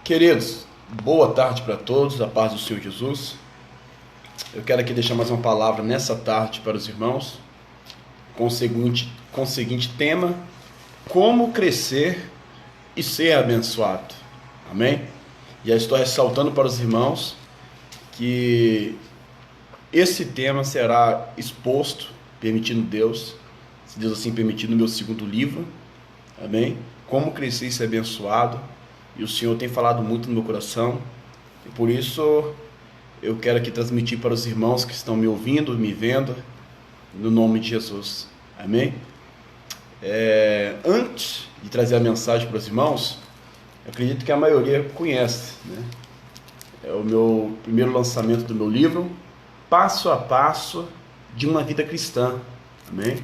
Queridos, boa tarde para todos, a paz do Senhor Jesus. Eu quero aqui deixar mais uma palavra nessa tarde para os irmãos, com o seguinte tema: como crescer e ser abençoado. Amém? Já estou ressaltando para os irmãos que esse tema será exposto, permitindo Deus, se Deus assim permitir, no meu segundo livro. Amém? Como crescer e ser abençoado. E o Senhor tem falado muito no meu coração, e por isso eu quero aqui transmitir para os irmãos que estão me ouvindo, me vendo, no nome de Jesus. Amém? Antes de trazer a mensagem para os irmãos, eu acredito que a maioria conhece, né? É o meu primeiro lançamento do meu livro, Passo a Passo de uma Vida Cristã. Amém?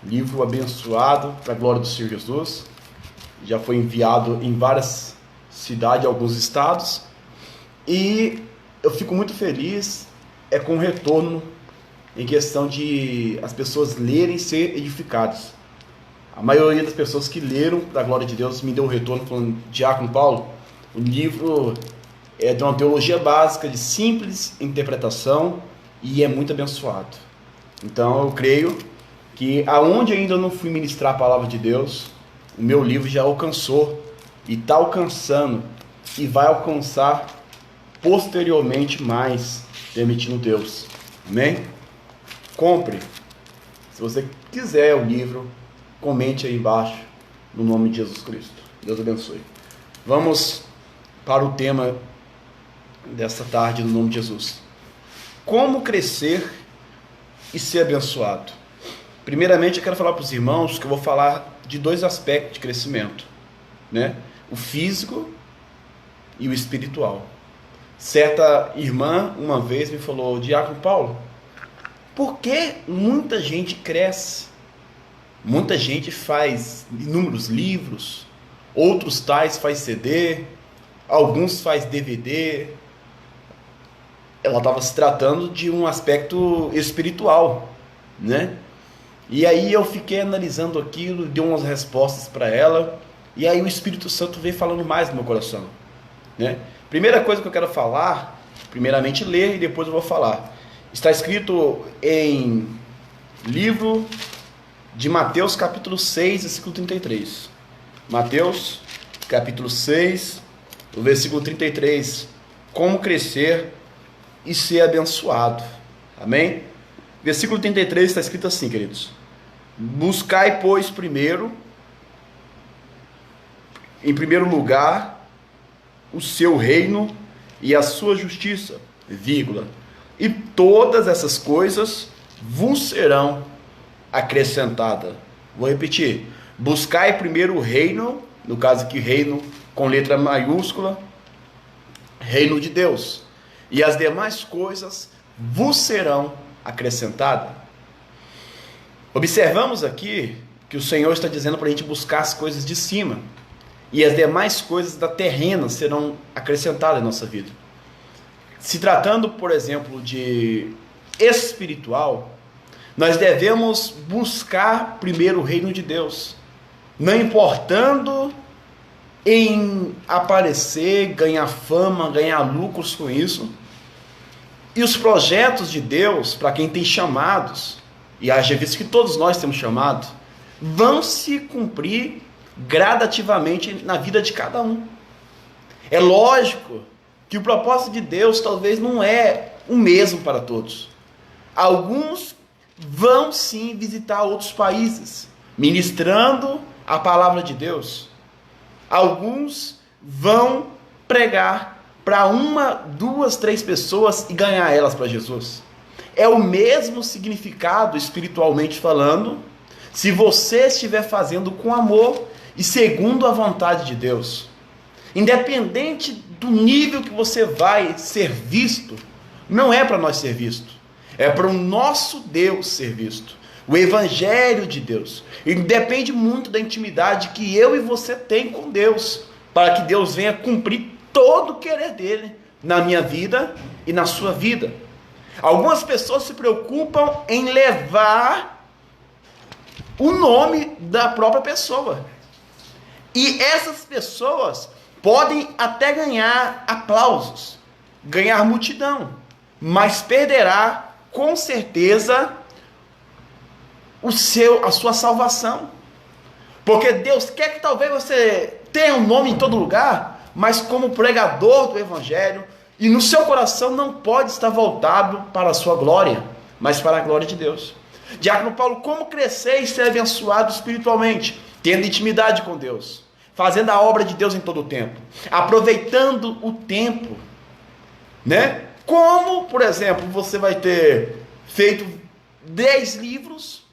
Livro abençoado para a glória do Senhor Jesus. Já foi enviado em várias cidades, alguns estados, e eu fico muito feliz com o retorno em questão de as pessoas lerem e ser edificadas. A maioria das pessoas que leram, da glória de Deus, me deu um retorno falando: Diácono Paulo, o livro tem uma teologia básica de simples interpretação e é muito abençoado. Então eu creio que aonde ainda eu não fui ministrar a palavra de Deus, o meu livro já alcançou e está alcançando e vai alcançar posteriormente mais, permitindo Deus. Amém? Compre. Se você quiser o livro, comente aí embaixo, no nome de Jesus Cristo. Deus abençoe. Vamos para o tema dessa tarde, no nome de Jesus. Como crescer e ser abençoado. Primeiramente, eu quero falar para os irmãos que eu vou falar de dois aspectos de crescimento, né? O físico e o espiritual. Certa irmã uma vez me falou: Diácono Paulo, por que muita gente cresce? Muita gente faz inúmeros livros, outros tais faz CD, alguns faz DVD. Ela estava se tratando de um aspecto espiritual, né? E aí eu fiquei analisando aquilo, dei umas respostas para ela, e aí o Espírito Santo veio falando mais no meu coração, né? Primeira coisa que eu quero falar, primeiramente ler e depois eu vou falar. Está escrito em livro de Mateus capítulo 6, versículo 33. Mateus capítulo 6, o versículo 33. Como crescer e ser abençoado. Amém? Versículo 33 está escrito assim, queridos: buscai, pois, em primeiro lugar, o seu reino e a sua justiça, vírgula, e todas essas coisas vos serão acrescentadas. Vou repetir: buscai primeiro o reino, no caso aqui reino com letra maiúscula, reino de Deus, e as demais coisas vos serão acrescentadas. Observamos aqui que o Senhor está dizendo para a gente buscar as coisas de cima, e as demais coisas da terrena serão acrescentadas em nossa vida. Se tratando, por exemplo, de espiritual, nós devemos buscar primeiro o reino de Deus, não importando em aparecer, ganhar fama, ganhar lucros com isso. E os projetos de Deus, para quem tem chamados, e haja visto que todos nós temos chamado, vão se cumprir gradativamente na vida de cada um. É lógico que o propósito de Deus talvez não é o mesmo para todos. Alguns vão sim visitar outros países, ministrando a palavra de Deus. Alguns vão pregar para uma, duas, três pessoas e ganhar elas para Jesus. É o mesmo significado espiritualmente falando, se você estiver fazendo com amor e segundo a vontade de Deus. Independente do nível que você vai ser visto, não é para nós ser visto, é para o nosso Deus ser visto, o Evangelho de Deus. E depende muito da intimidade que eu e você tem com Deus, para que Deus venha cumprir todo o querer dele na minha vida e na sua vida. Algumas pessoas se preocupam em levar o nome da própria pessoa, e essas pessoas podem até ganhar aplausos, ganhar multidão, mas perderá com certeza a sua salvação. Porque Deus quer que talvez você tenha um nome em todo lugar, mas como pregador do Evangelho, e no seu coração não pode estar voltado para a sua glória, mas para a glória de Deus. Diácono Paulo, como crescer e ser abençoado espiritualmente? Tendo intimidade com Deus, fazendo a obra de Deus em todo o tempo, aproveitando o tempo, né? Como, por exemplo, você vai ter feito 10 livros,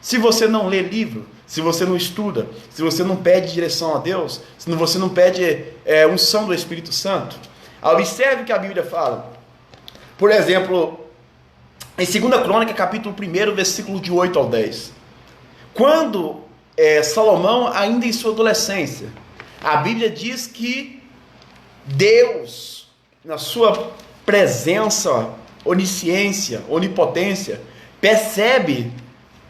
se você não lê livro, se você não estuda, se você não pede direção a Deus, se você não pede unção do Espírito Santo. Observe o que a Bíblia fala. Por exemplo, em 2 Crônica, capítulo 1, versículo de 8 ao 10. Quando Salomão, ainda em sua adolescência, a Bíblia diz que Deus, na sua presença, onisciência, onipotência, percebe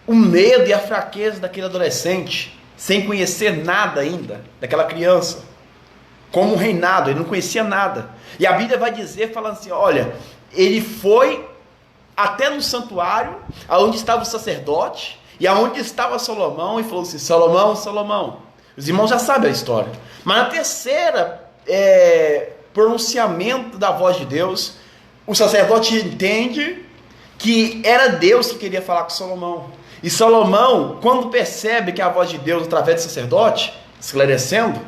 o medo e a fraqueza daquele adolescente, sem conhecer nada ainda, daquela criança, como um reinado, ele não conhecia nada. E a Bíblia vai dizer, falando assim, olha, ele foi até no santuário, aonde estava o sacerdote, e aonde estava Salomão, e falou assim, Salomão, Salomão. Os irmãos já sabem a história. Mas na terceira pronunciamento da voz de Deus, o sacerdote entende que era Deus que queria falar com Salomão. E Salomão, quando percebe que é a voz de Deus através do sacerdote, esclarecendo,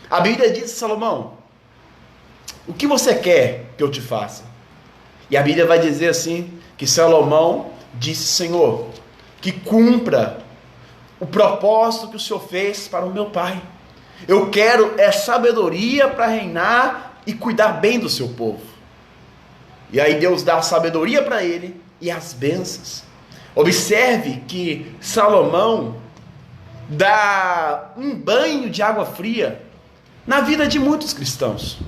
a Bíblia diz, Salomão, o que você quer que eu te faça? E a Bíblia vai dizer assim, que Salomão disse, Senhor, que cumpra o propósito que o Senhor fez para o meu pai. Eu quero sabedoria para reinar e cuidar bem do seu povo. E aí Deus dá a sabedoria para ele e as bênçãos. Observe que Salomão dá um banho de água fria na vida de muitos cristãos.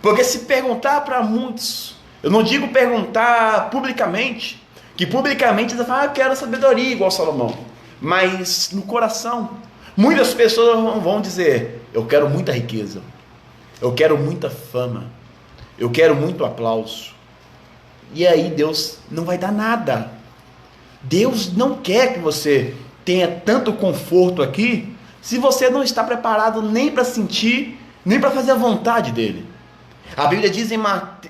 Porque se perguntar para muitos, eu não digo perguntar publicamente, que publicamente você fala, eu quero sabedoria igual Salomão. Mas no coração, muitas pessoas vão dizer, eu quero muita riqueza, eu quero muita fama, eu quero muito aplauso. E aí Deus não vai dar nada. Deus não quer que você tenha tanto conforto aqui, se você não está preparado nem para sentir, nem para fazer a vontade dele. A Bíblia diz em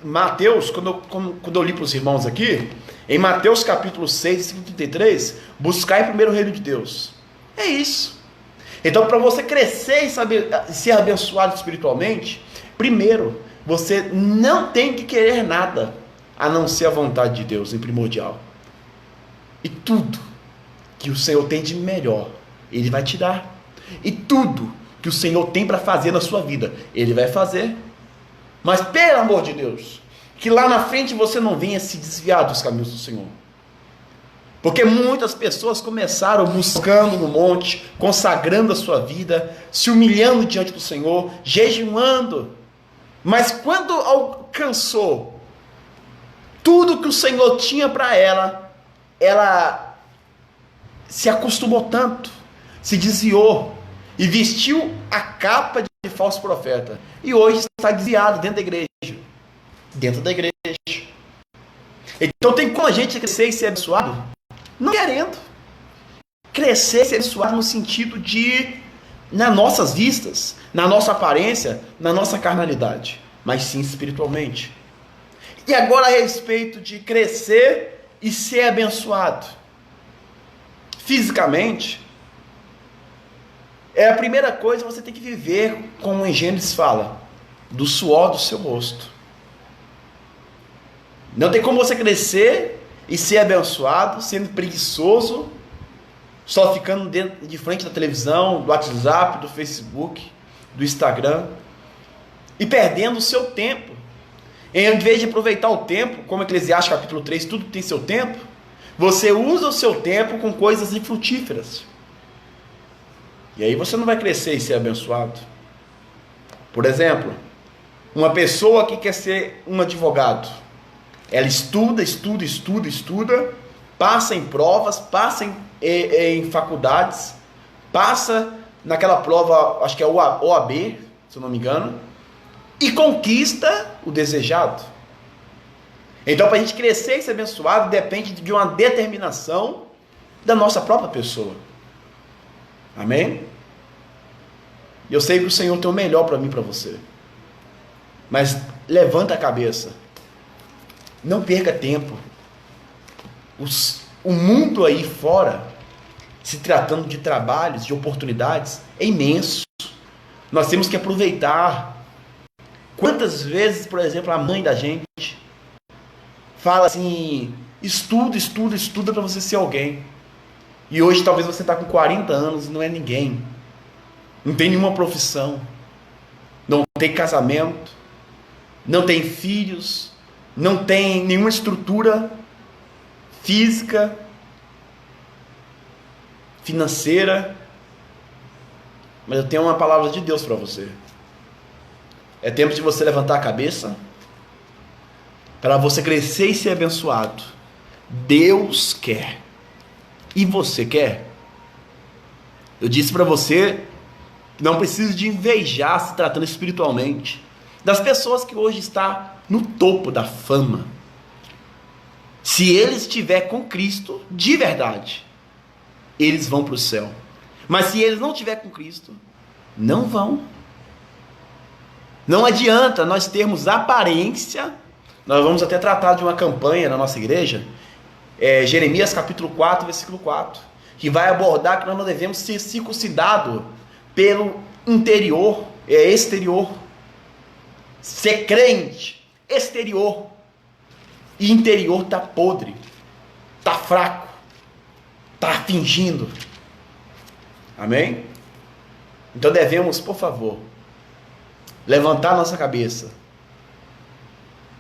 Mateus, quando eu li para os irmãos aqui, em Mateus capítulo 6, versículo 33, buscai primeiro o reino de Deus. É isso. Então, para você crescer e ser abençoado espiritualmente, primeiro, você não tem que querer nada, a não ser a vontade de Deus, em primordial. E tudo que o Senhor tem de melhor, Ele vai te dar. E tudo que o Senhor tem para fazer na sua vida, Ele vai fazer. Mas, pelo amor de Deus, que lá na frente você não venha se desviar dos caminhos do Senhor. Porque muitas pessoas começaram buscando no monte, consagrando a sua vida, se humilhando diante do Senhor, jejuando. Mas quando alcançou tudo que o Senhor tinha para ela, ela se acostumou tanto, se desviou e vestiu a capa de falso profeta. E hoje está desviado dentro da igreja. Dentro da igreja. Então tem como a gente crescer e ser abençoado? Não querendo. Crescer e ser abençoado no sentido de, nas nossas vistas, na nossa aparência, na nossa carnalidade, mas sim espiritualmente. E agora a respeito de crescer e ser abençoado. Fisicamente, a primeira coisa, você tem que viver, como em Gênesis fala, do suor do seu rosto. Não tem como você crescer e ser abençoado, sendo preguiçoso, só ficando de frente da televisão, do WhatsApp, do Facebook, do Instagram, e perdendo o seu tempo. Em vez de aproveitar o tempo, como Eclesiastes capítulo 3, tudo tem seu tempo, você usa o seu tempo com coisas infrutíferas. E aí você não vai crescer e ser abençoado. Por exemplo, uma pessoa que quer ser um advogado, ela estuda, passa em provas, passa em faculdades, passa naquela prova, acho que é OAB, se eu não me engano, e conquista o desejado. Então, para a gente crescer e ser abençoado, depende de uma determinação da nossa própria pessoa. Amém? E eu sei que o Senhor tem o melhor para mim e para você. Mas levanta a cabeça. Não perca tempo. O mundo aí fora, se tratando de trabalhos, de oportunidades, é imenso. Nós temos que aproveitar. Quantas vezes, por exemplo, a mãe da gente fala assim: estuda para você ser alguém. E hoje talvez você está com 40 anos e não é ninguém. Não tem nenhuma profissão. Não tem casamento. Não tem filhos. Não tem nenhuma estrutura física, financeira. Mas eu tenho uma palavra de Deus para você. É tempo de você levantar a cabeça para você crescer e ser abençoado. Deus quer. E você quer? Eu disse para você que não precisa de invejar, se tratando espiritualmente, das pessoas que hoje estão no topo da fama. Se eles estiverem com Cristo de verdade, eles vão para o céu. Mas se eles não estiverem com Cristo, não vão. Não adianta nós termos aparência. Nós vamos até tratar de uma campanha na nossa igreja, Jeremias capítulo 4, versículo 4, que vai abordar que nós não devemos ser circuncidados pelo interior, exterior. Ser crente, exterior, e interior está podre, está fraco, está fingindo. Amém? Então devemos, por favor, levantar nossa cabeça,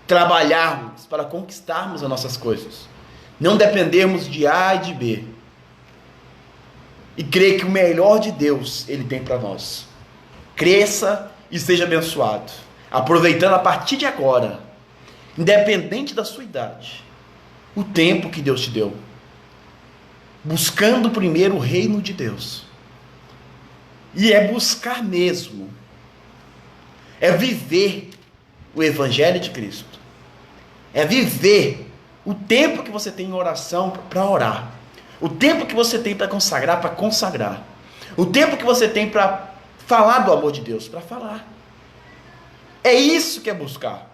trabalharmos para conquistarmos as nossas coisas, não dependermos de A e de B, e crer que o melhor de Deus Ele tem para nós. Cresça e seja abençoado, aproveitando a partir de agora, independente da sua idade, o tempo que Deus te deu, buscando primeiro o reino de Deus. E é buscar mesmo, é viver o Evangelho de Cristo, é viver o tempo que você tem em oração para orar, o tempo que você tem para consagrar, o tempo que você tem para falar do amor de Deus, para falar. É isso que é buscar.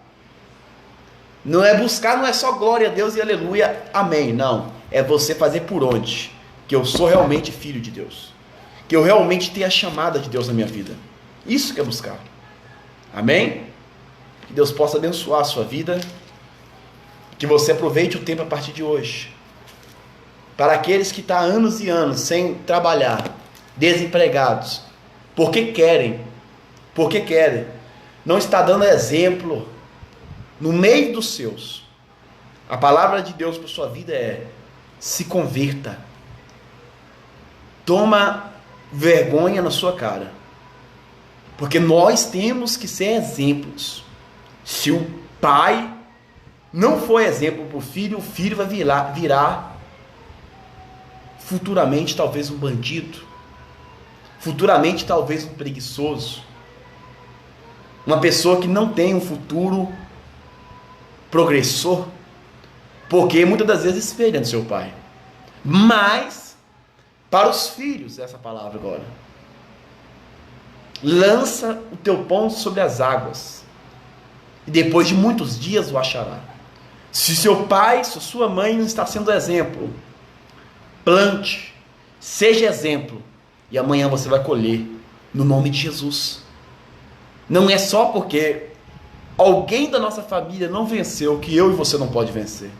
Não é buscar, não é só glória a Deus e aleluia, amém. Não, é você fazer por onde? Que eu sou realmente filho de Deus, que eu realmente tenho a chamada de Deus na minha vida. Isso que é buscar. Amém? Que Deus possa abençoar a sua vida, que você aproveite o tempo a partir de hoje. Para aqueles que estão há anos e anos sem trabalhar, desempregados, porque querem, não está dando exemplo no meio dos seus. A palavra de Deus para sua vida é: se converta. Toma vergonha na sua cara. Porque nós temos que ser exemplos. Se o pai não for exemplo para o filho vai virar futuramente talvez um bandido. Futuramente talvez um preguiçoso. Uma pessoa que não tem um futuro progressor, porque muitas das vezes espelha no seu pai. Mas para os filhos, essa palavra agora: lança o teu pão sobre as águas, e depois de muitos dias o achará. Se seu pai, se sua mãe não está sendo exemplo, plante, seja exemplo, e amanhã você vai colher, no nome de Jesus. Não é só porque alguém da nossa família não venceu que eu e você não pode vencer.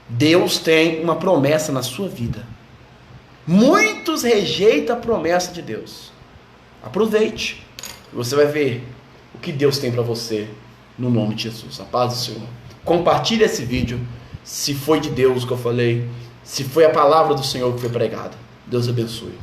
Deus tem uma promessa na sua vida. Muitos rejeitam a promessa de Deus. Aproveite, e você vai ver o que Deus tem para você, no nome de Jesus. A paz do Senhor. Compartilhe esse vídeo, se foi de Deus o que eu falei, se foi a palavra do Senhor que foi pregada. Deus abençoe.